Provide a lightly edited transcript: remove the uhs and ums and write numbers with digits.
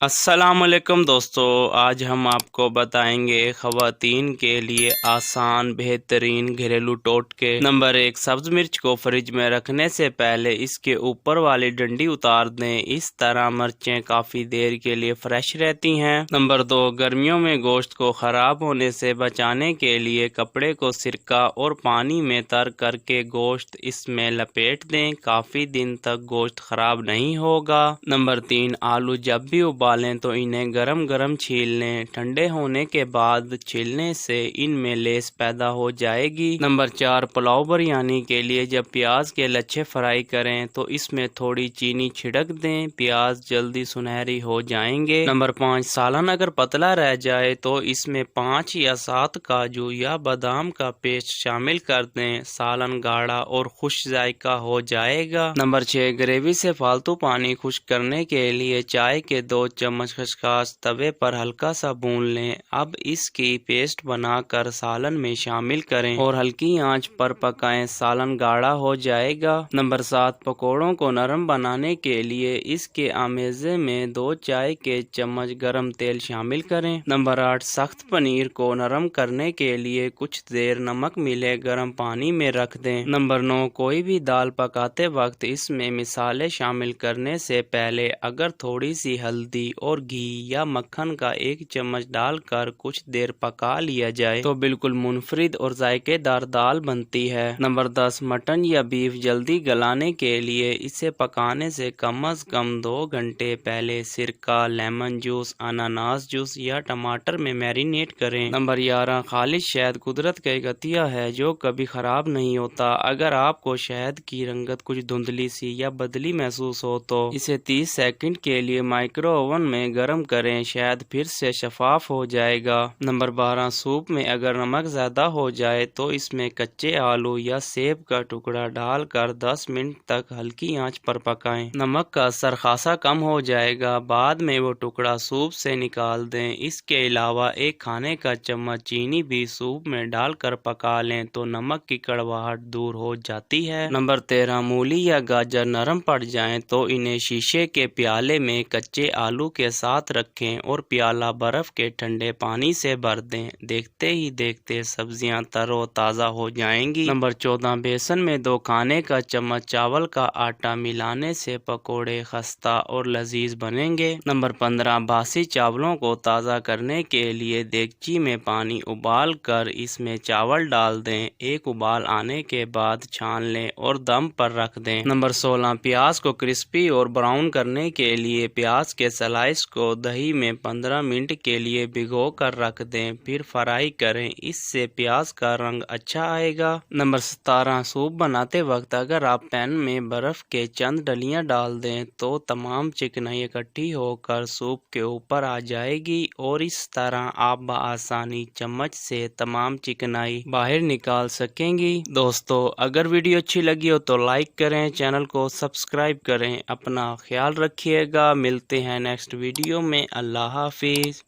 السلام علیکم دوستو، آج ہم آپ کو بتائیں گے خواتین کے لیے آسان بہترین گھریلو ٹوٹکے۔ نمبر 1، سبز مرچ کو فریج میں رکھنے سے پہلے اس کے اوپر والی ڈنڈی اتار دیں، اس طرح مرچیں کافی دیر کے لیے فریش رہتی ہیں۔ نمبر 2، گرمیوں میں گوشت کو خراب ہونے سے بچانے کے لیے کپڑے کو سرکہ اور پانی میں تر کر کے گوشت اس میں لپیٹ دیں، کافی دن تک گوشت خراب نہیں ہوگا۔ نمبر 3، آلو جب بھی ابالیں تو انہیں گرم گرم چھیل لیں، ٹھنڈے ہونے کے بعد چھیلنے سے ان میں لیس پیدا ہو جائے گی۔ نمبر 4، پلاؤ بریانی کے لیے جب پیاز کے لچھے فرائی کریں تو اس میں تھوڑی چینی چھڑک دیں، پیاز جلدی سنہری ہو جائیں گے۔ نمبر 5، سالن اگر پتلا رہ جائے تو اس میں 5 یا 7 کاجو یا بادام کا پیسٹ شامل کر دیں، سالن گاڑھا اور خوش ذائقہ ہو جائے گا۔ نمبر 6، گریوی سے فالتو پانی خشک کرنے کے لیے چائے کے 2 چمچ خسخاس توے پر ہلکا سا بھون لیں، اب اس کی پیسٹ بنا کر سالن میں شامل کریں اور ہلکی آنچ پر پکائیں، سالن گاڑھا ہو جائے گا۔ نمبر 7، پکوڑوں کو نرم بنانے کے لیے اس کے آمیزے میں 2 چائے کے چمچ گرم تیل شامل کریں۔ نمبر 8، سخت پنیر کو نرم کرنے کے لیے کچھ دیر نمک ملے گرم پانی میں رکھ دیں۔ نمبر 9، کوئی بھی دال پکاتے وقت اس میں مصالحے شامل کرنے سے پہلے اگر تھوڑی سی ہلدی اور گھی یا مکھن کا 1 چمچ ڈال کر کچھ دیر پکا لیا جائے تو بالکل منفرد اور ذائقے دار دال بنتی ہے۔ نمبر 10، مٹن یا بیف جلدی گلانے کے لیے اسے پکانے سے کم از کم 2 گھنٹے پہلے سرکہ، لیمن جوس، اناناس جوس یا ٹماٹر میں میرینیٹ کریں۔ نمبر 11، خالص شہد قدرت کا ایک عطیہ ہے جو کبھی خراب نہیں ہوتا، اگر آپ کو شہد کی رنگت کچھ دھندلی سی یا بدلی محسوس ہو تو اسے 30 سیکنڈ کے لیے مائکرو اوون میں گرم کریں، شہد پھر سے شفاف ہو جائے گا۔ نمبر 12، سوپ میں اگر نمک زیادہ ہو جائے تو اس میں کچے آلو یا سیب کا ٹکڑا ڈال کر 10 منٹ تک ہلکی آنچ پر پکائیں، نمک کا اثر خاصا کم ہو جائے گا، بعد میں وہ ٹکڑا سوپ سے نکال دیں۔ اس کے علاوہ 1 کھانے کا چمچ چینی بھی سوپ میں ڈال کر پکا لیں تو نمک کی کڑواہٹ دور ہو جاتی ہے۔ نمبر 13، مولی یا گاجر نرم پڑ جائیں تو انہیں شیشے کے پیالے میں کچے آلو کے ساتھ رکھیں اور پیالہ برف کے ٹھنڈے پانی سے بھر دیں، دیکھتے ہی دیکھتے سبزیاں تر و تازہ ہو جائیں گی۔ نمبر 14، بیسن میں 2 کھانے کا چمچ چاول کا آٹا ملانے سے پکوڑے خستہ اور لذیذ بنیں گے۔ نمبر 15، باسی چاولوں کو تازہ کرنے کے لیے دیگچی میں پانی ابال کر اس میں چاول ڈال دیں، 1 ابال آنے کے بعد چھان لیں اور دم پر رکھ دیں۔ نمبر 16، پیاز کو کرسپی اور براؤن کرنے کے لیے پیاز کے سلائس کو دہی میں 15 منٹ کے لیے بھگو کر رکھ دیں، پھر فرائی کریں، اس سے پیاز کا رنگ اچھا آئے گا۔ نمبر 17، سوپ بناتے وقت اگر آپ پین میں برف کے چند ڈلیاں ڈال دیں تو تمام چکنائی اکٹھی ہو کر سوپ کے اوپر آ جائے گی اور اس طرح آپ بآسانی چمچ سے تمام چکنائی باہر نکال سکیں گی۔ دوستو، اگر ویڈیو اچھی لگی ہو تو لائک کریں، چینل کو سبسکرائب کریں، اپنا خیال رکھیے گا، ملتے ہیں نیکسٹ ویڈیو میں، اللہ حافظ۔